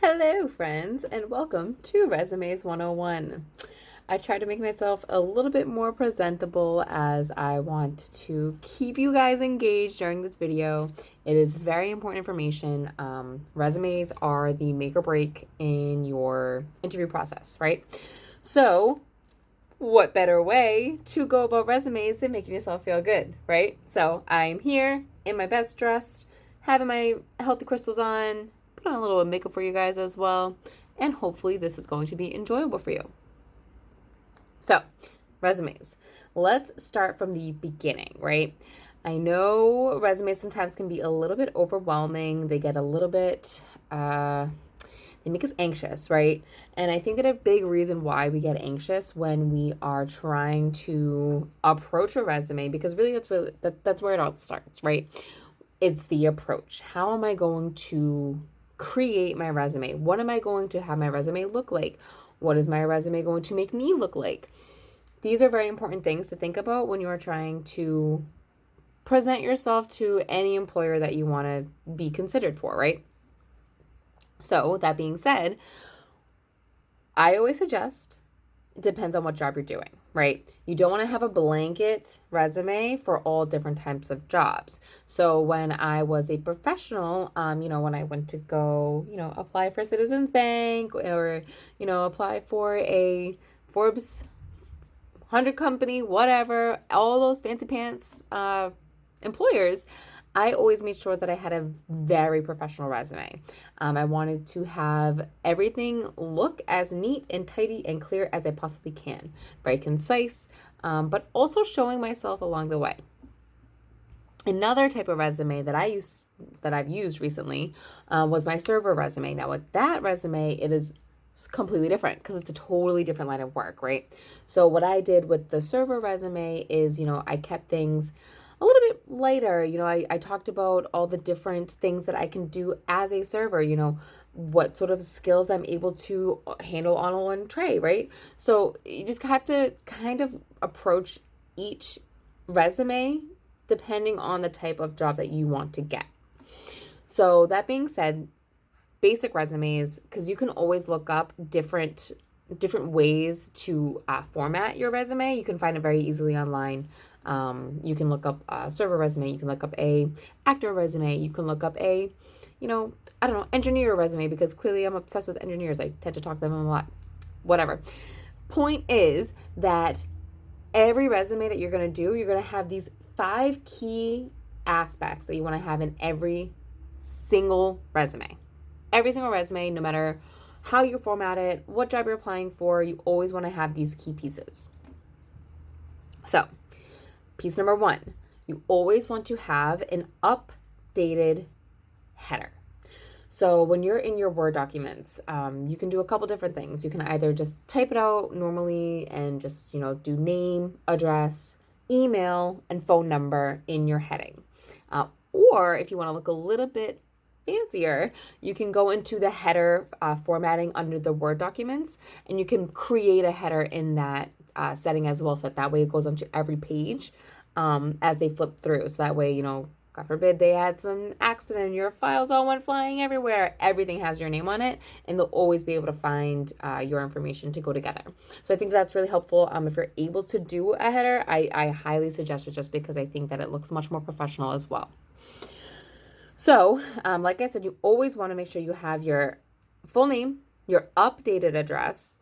Hello, friends, and welcome to Resumes 101. I try to make myself a little bit more presentable as I want to keep you guys engaged during this video. It is very important information. Resumes are the make or break in your interview process, right? So, what better way to go about resumes than making yourself feel good, right? So, I'm here in my best dressed, having my healthy crystals on, put on a little makeup for you guys as well, and hopefully this is going to be enjoyable for you. So, resumes. Let's start from the beginning, right? I know resumes sometimes can be a little bit overwhelming. They get a little bit, they make us anxious, right? And I think that a big reason why we get anxious when we are trying to approach a resume, because really that's where it all starts, right? It's the approach. How am I going to create my resume? What am I going to have my resume look like? What is my resume going to make me look like? These are very important things to think about when you are trying to present yourself to any employer that you want to be considered for, right? So, that being said, I always suggest it depends on what job you're doing, right? You don't want to have a blanket resume for all different types of jobs. So when I was a professional, when I went to go, apply for Citizens Bank or, apply for a Forbes 100 company, whatever, all those fancy pants employers, I always made sure that I had a very professional resume. I wanted to have everything look as neat and tidy and clear as I possibly can. Very concise, but also showing myself along the way. Another type of resume that I've used recently was my server resume. Now, with that resume, it is completely different because it's a totally different line of work, right? So what I did with the server resume is, I kept things a little bit lighter. I talked about all the different things that I can do as a server, what sort of skills I'm able to handle on one tray, right? So you just have to kind of approach each resume depending on the type of job that you want to get. So that being said, basic resumes, because you can always look up different ways to format your resume. You can find it very easily online. You can look up a server resume. You can look up a actor resume. You can look up a, engineer resume, because clearly I'm obsessed with engineers. I tend to talk to them a lot. Whatever. Point is that every resume that you're going to do, you're going to have these 5 key aspects that you want to have in every single resume. Every single resume, no matter how you format it, what job you're applying for, you always want to have these key pieces. So, piece number 1, you always want to have an updated header. So when you're in your Word documents, you can do a couple different things. You can either just type it out normally and just, do name, address, email, and phone number in your heading. Or if you want to look a little bit fancier, you can go into the header formatting under the Word documents, and you can create a header in that setting as well, so that way it goes onto every page as they flip through. So that way, God forbid they had some accident and your files all went flying everywhere, everything has your name on it, and they'll always be able to find your information to go together. So I think that's really helpful. If you're able to do a header, I highly suggest it, just because I think that it looks much more professional as well. So, like I said, you always want to make sure you have your full name, your updated address,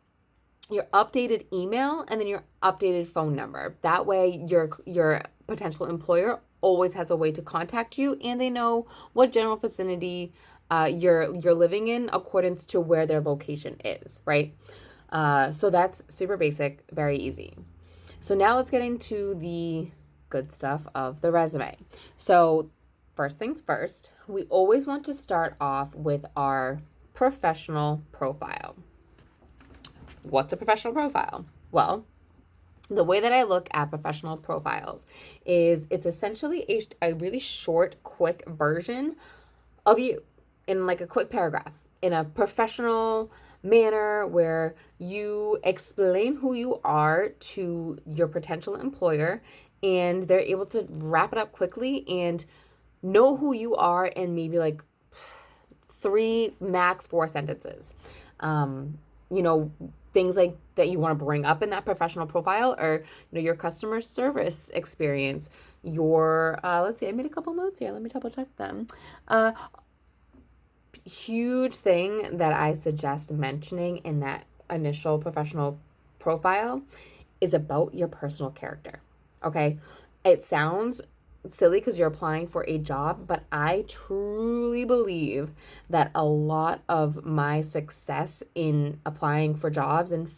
your updated email, and then your updated phone number. That way, your potential employer always has a way to contact you, and they know what general vicinity you're living in accordance to where their location is, right? So that's super basic, very easy. So now let's get into the good stuff of the resume. So first things first, we always want to start off with our professional profile. What's a professional profile? Well, the way that I look at professional profiles is it's essentially a really short, quick version of you in like a quick paragraph in a professional manner where you explain who you are to your potential employer, and they're able to wrap it up quickly and know who you are in maybe like 3, max 4 sentences. You know, things like that you want to bring up in that professional profile, or your customer service experience, your let's see, I made a couple notes here. Let me double check them. Huge thing that I suggest mentioning in that initial professional profile is about your personal character. Okay, it sounds silly because you're applying for a job, but I truly believe that a lot of my success in applying for jobs and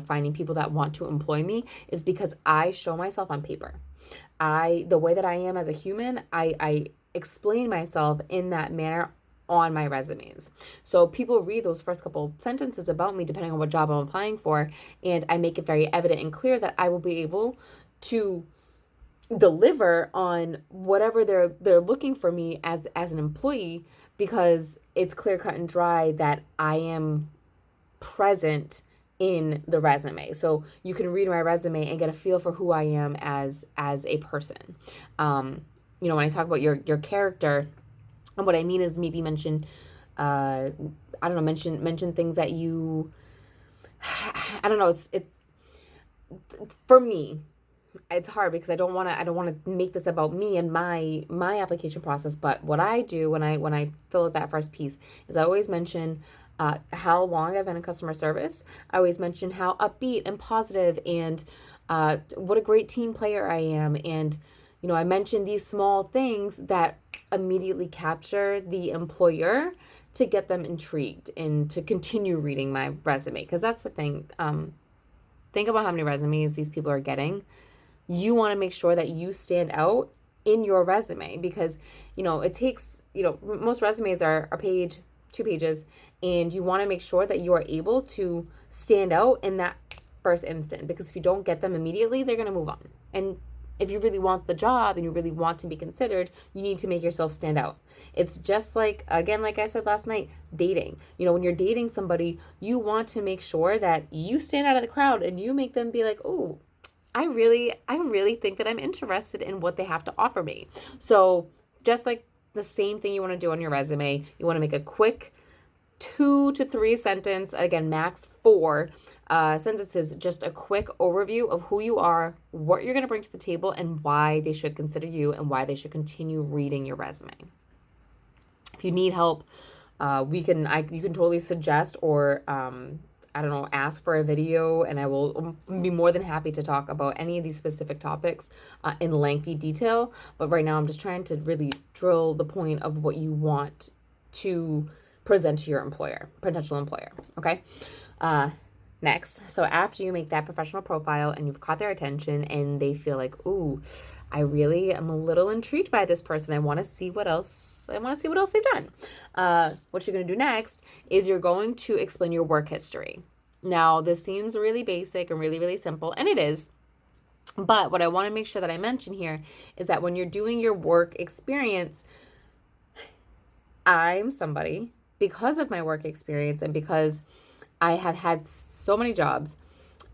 finding people that want to employ me is because I show myself on paper. The way that I am as a human, I explain myself in that manner on my resumes. So people read those first couple sentences about me, depending on what job I'm applying for, and I make it very evident and clear that I will be able to deliver on whatever they're looking for me as an employee, because it's clear cut and dry that I am present in the resume. So you can read my resume and get a feel for who I am as a person. When I talk about your character, and what I mean is maybe mention mention things that you I don't know, it's for me, it's hard because I don't want to make this about me and my application process. But what I do when I fill out that first piece is I always mention how long I've been in customer service. I always mention how upbeat and positive and what a great team player I am. And I mention these small things that immediately capture the employer to get them intrigued and to continue reading my resume. Because that's the thing. Think about how many resumes these people are getting. You want to make sure that you stand out in your resume, because it takes, most resumes are a page, 2 pages, and you want to make sure that you are able to stand out in that first instant, because if you don't get them immediately, they're going to move on. And if you really want the job and you really want to be considered, you need to make yourself stand out. It's just like, again, like I said last night, dating. When you're dating somebody, you want to make sure that you stand out of the crowd and you make them be like, oh, I really think that I'm interested in what they have to offer me. So just like the same thing you want to do on your resume, you want to make a quick 2 to 3 sentence, again, max 4 sentences, just a quick overview of who you are, what you're going to bring to the table, and why they should consider you and why they should continue reading your resume. If you need help, you can totally suggest or ask for a video, and I will be more than happy to talk about any of these specific topics in lengthy detail. But right now I'm just trying to really drill the point of what you want to present to your potential employer. Okay. Next. So after you make that professional profile and you've caught their attention and they feel like, ooh, I really am a little intrigued by this person. I want to see what else they've done. What you're going to do next is you're going to explain your work history. Now, this seems really basic and really, really simple, and it is. But what I want to make sure that I mention here is that when you're doing your work experience, I'm somebody, because of my work experience and because I have had so many jobs.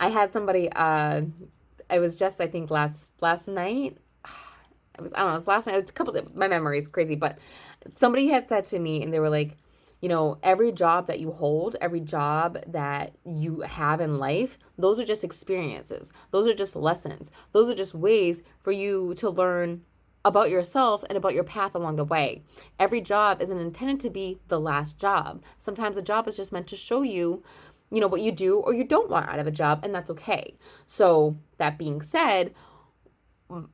I had somebody, I was just, I think last night, it was last night, it's my memory is crazy, but somebody had said to me, and they were like, every job that you hold, every job that you have in life, those are just experiences. Those are just lessons. Those are just ways for you to learn about yourself and about your path along the way. Every job isn't intended to be the last job. Sometimes a job is just meant to show you, what you do or you don't want out of a job, and that's okay. So that being said,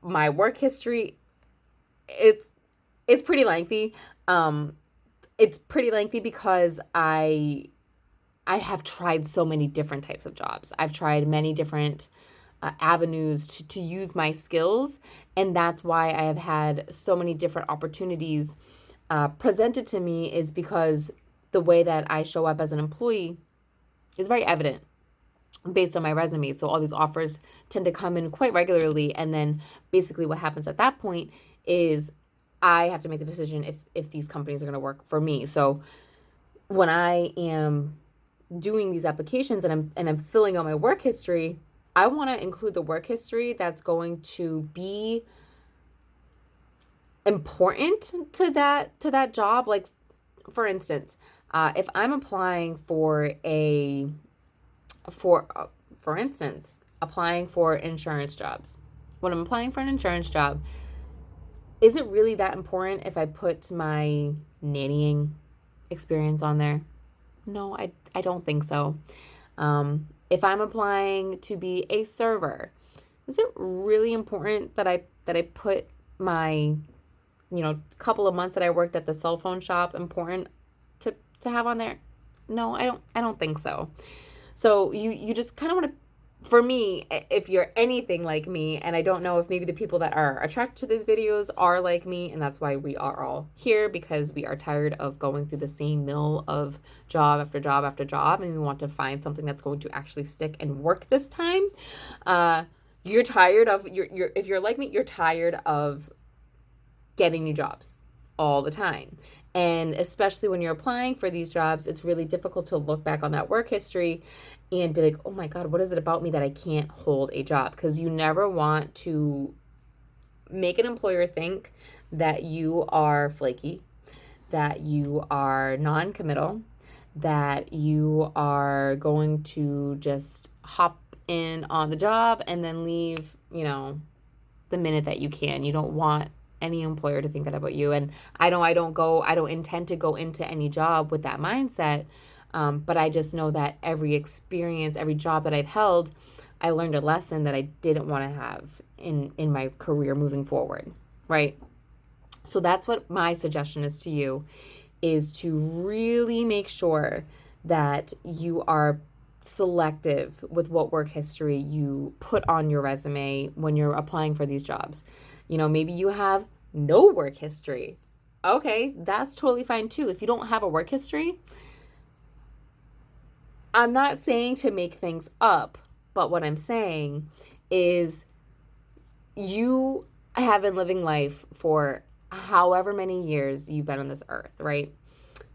my work history, it's pretty lengthy. It's pretty lengthy because I have tried so many different types of jobs. I've tried many different avenues to use my skills, and that's why I have had so many different opportunities presented to me, is because the way that I show up as an employee is very evident based on my resume. So all these offers tend to come in quite regularly, and then basically what happens at that point is I have to make the decision if these companies are going to work for me. So when I am doing these applications and I'm filling out my work history, I want to include the work history that's going to be important to that job. Like, for instance, if I'm applying for instance, applying for insurance jobs. When I'm applying for an insurance job, is it really that important if I put my nannying experience on there? No, I don't think so. If I'm applying to be a server, is it really important that I put my couple of months that I worked at the cell phone shop important to have on there? No, I don't think so. So you just kind of want to, for me, if you're anything like me, and I don't know if maybe the people that are attracted to these videos are like me, and that's why we are all here, because we are tired of going through the same mill of job after job after job, and we want to find something that's going to actually stick and work this time. You're tired of, if you're like me, you're tired of getting new jobs all the time. And especially when you're applying for these jobs, it's really difficult to look back on that work history and be like, oh my God, what is it about me that I can't hold a job? Because you never want to make an employer think that you are flaky, that you are non-committal, that you are going to just hop in on the job and then leave, the minute that you can. You don't want any employer to think that about you. And I don't intend to go into any job with that mindset. But I just know that every experience, every job that I've held, I learned a lesson that I didn't want to have in my career moving forward. Right. So that's what my suggestion is to you, is to really make sure that you are selective with what work history you put on your resume when you're applying for these jobs. Maybe you have no work history. Okay, that's totally fine too. If you don't have a work history, I'm not saying to make things up, but what I'm saying is you have been living life for however many years you've been on this earth, right?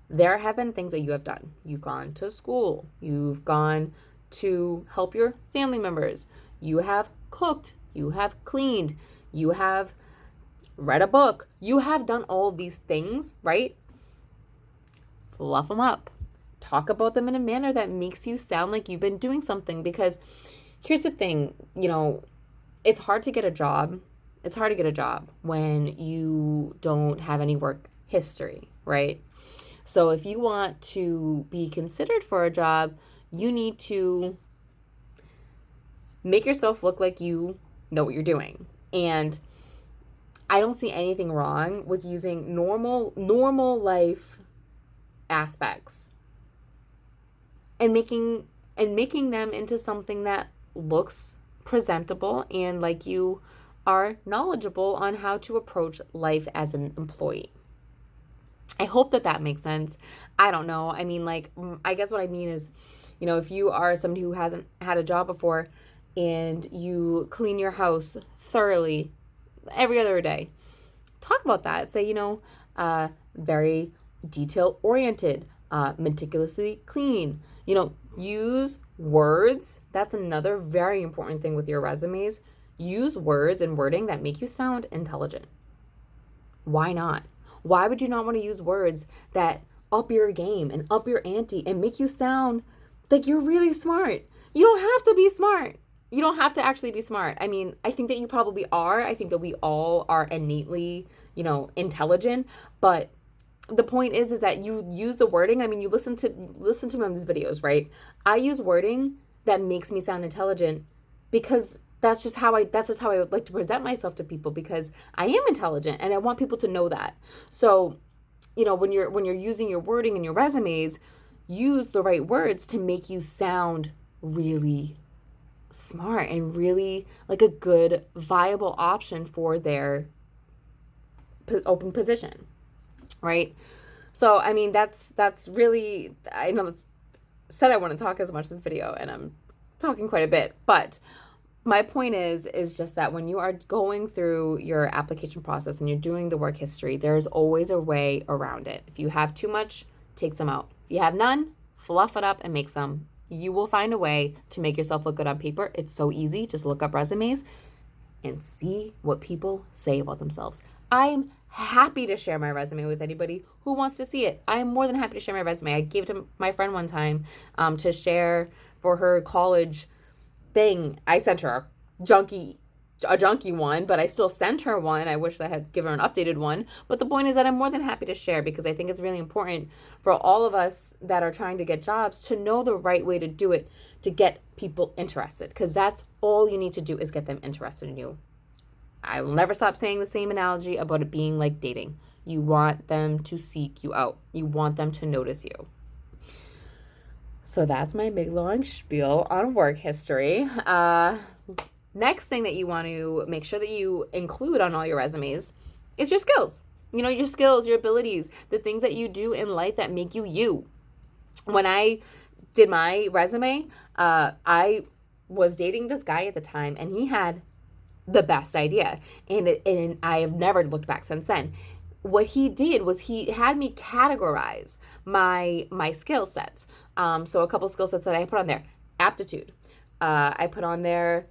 There have been things that you have done. You've gone to school. You've gone to help your family members. You have cooked. You have cleaned. You have read a book. You have done all of these things, right? Fluff them up. Talk about them in a manner that makes you sound like you've been doing something. Because here's the thing, it's hard to get a job. It's hard to get a job when you don't have any work history, right? So if you want to be considered for a job, you need to make yourself look like you know what you're doing. And I don't see anything wrong with using normal life aspects and making them into something that looks presentable and like you are knowledgeable on how to approach life as an employee. I hope that makes sense. I don't know. I mean, I guess what I mean is, if you are somebody who hasn't had a job before and you clean your house thoroughly every other day, talk about that. Say, very detail oriented, meticulously clean, use words. That's another very important thing with your resumes. Use words and wording that make you sound intelligent. Why not? Why would you not want to use words that up your game and up your ante and make you sound like you're really smart? You don't have to be smart. You don't have to actually be smart. I mean, I think that you probably are. I think that we all are innately, intelligent. But the point is that you use the wording. I mean, you listen to me on these videos, right? I use wording that makes me sound intelligent because that's just how I would like to present myself to people, because I am intelligent and I want people to know that. So, when you're using your wording in your resumes, use the right words to make you sound really smart and really like a good, viable option for their open position, right? So, I mean, that's really, I know that's said I want to talk as much this video, and I'm talking quite a bit, but my point is just that when you are going through your application process and you're doing the work history, there's always a way around it. If you have too much, take some out. If you have none, fluff it up and make some. You will find a way to make yourself look good on paper. It's so easy. Just look up resumes and see what people say about themselves. I'm happy to share my resume with anybody who wants to see it. I am more than happy to share my resume. I gave it to my friend one time to share for her college thing. I sent her a junky one, but I still sent her one. I wish I had given her an updated one. But the point is that I'm more than happy to share, because I think it's really important for all of us that are trying to get jobs to know the right way to do it to get people interested, because that's all you need to do is get them interested in you. I will never stop saying the same analogy about it being like dating. You want them to seek you out. You want them to notice you. So that's my big long spiel on work history. Next thing that you want to make sure that you include on all your resumes is your skills. You know, your skills, your abilities, the things that you do in life that make you you. When I did my resume, I was dating this guy at the time, and he had the best idea. And I have never looked back since then. What he did was he had me categorize my skill sets. So a couple skill sets that I put on there: aptitude. I put on there,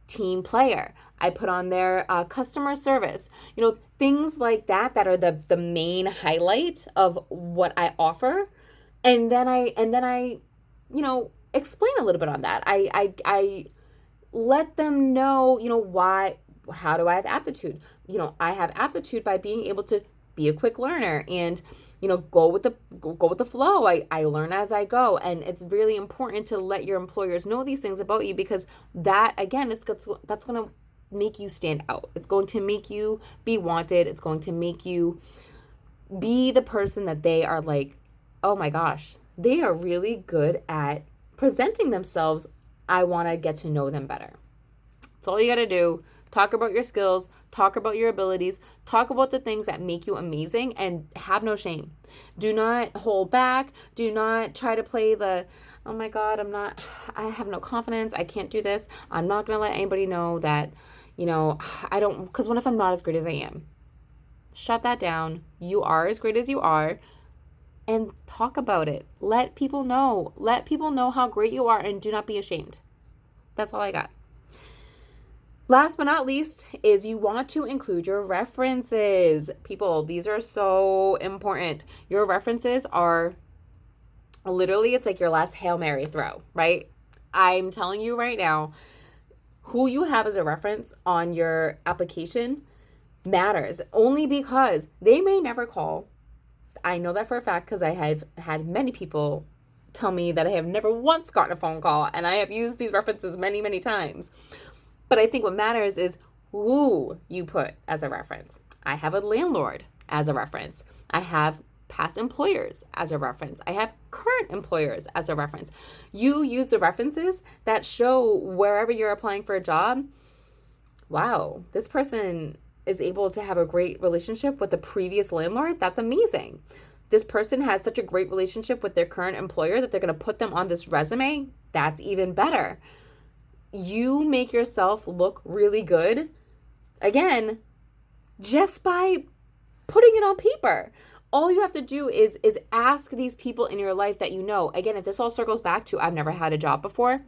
team player. I put on there customer service. You know, things like that are the main highlight of what I offer. And then I, you know, explain a little bit on that. I let them know, you know, how do I have aptitude? You know, I have aptitude by being able to be a quick learner and, you know, go with the flow. I learn as I go. And it's really important to let your employers know these things about you, because that, again, that's going to make you stand out. It's going to make you be wanted. It's going to make you be the person that they are like, oh my gosh, they are really good at presenting themselves. I want to get to know them better. That's all you got to do. Talk about your skills, talk about your abilities, talk about the things that make you amazing, and have no shame. Do not hold back. Do not try to play the, oh my God, I have no confidence. I can't do this. I'm not going to let anybody know that, you know, because what if I'm not as great as I am? Shut that down. You are as great as you are. And talk about it. Let people know. Let people know how great you are, and do not be ashamed. That's all I got. Last but not least is you want to include your references. People, these are so important. Your references are literally, it's like your last Hail Mary throw, right? I'm telling you right now, who you have as a reference on your application matters, only because they may never call. I know that for a fact, because I have had many people tell me that I have never once gotten a phone call, and I have used these references many, many times. But I think what matters is who you put as a reference. I have a landlord as a reference. I have past employers as a reference. I have current employers as a reference. You use the references that show wherever you're applying for a job, wow, this person is able to have a great relationship with the previous landlord. That's amazing. This person has such a great relationship with their current employer that they're going to put them on this resume. That's even better. You make yourself look really good, again, just by putting it on paper. All you have to do is ask these people in your life that you know. Again, if this all circles back to I've never had a job before,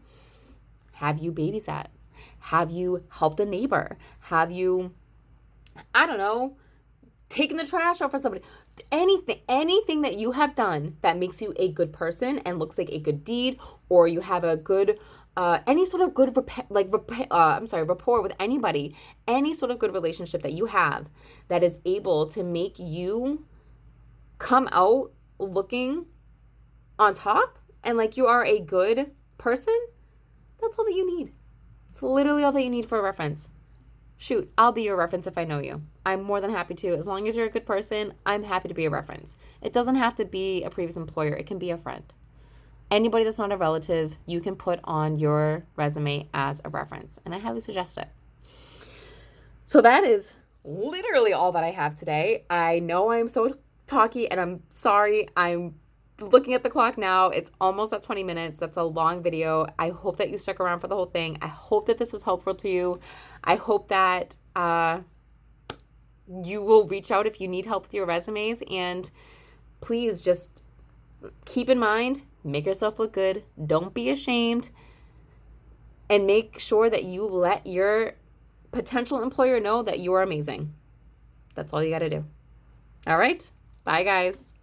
have you babysat? Have you helped a neighbor? Have you, I don't know, taking the trash out for somebody? Anything that you have done that makes you a good person and looks like a good deed, or you have a good, any sort of good rapport with anybody, any sort of good relationship that you have that is able to make you come out looking on top and like you are a good person, that's all that you need. It's literally all that you need for a reference. Shoot, I'll be your reference if I know you. I'm more than happy to. As long as you're a good person, I'm happy to be a reference. It doesn't have to be a previous employer. It can be a friend. Anybody that's not a relative, you can put on your resume as a reference. And I highly suggest it. So that is literally all that I have today. I know I'm so talky, and I'm sorry. I'm looking at the clock now. It's almost at 20 minutes. That's a long video. I hope that you stuck around for the whole thing. I hope that this was helpful to you. I hope that you will reach out if you need help with your resumes. And please just keep in mind, make yourself look good. Don't be ashamed. And make sure that you let your potential employer know that you are amazing. That's all you got to do. All right. Bye, guys.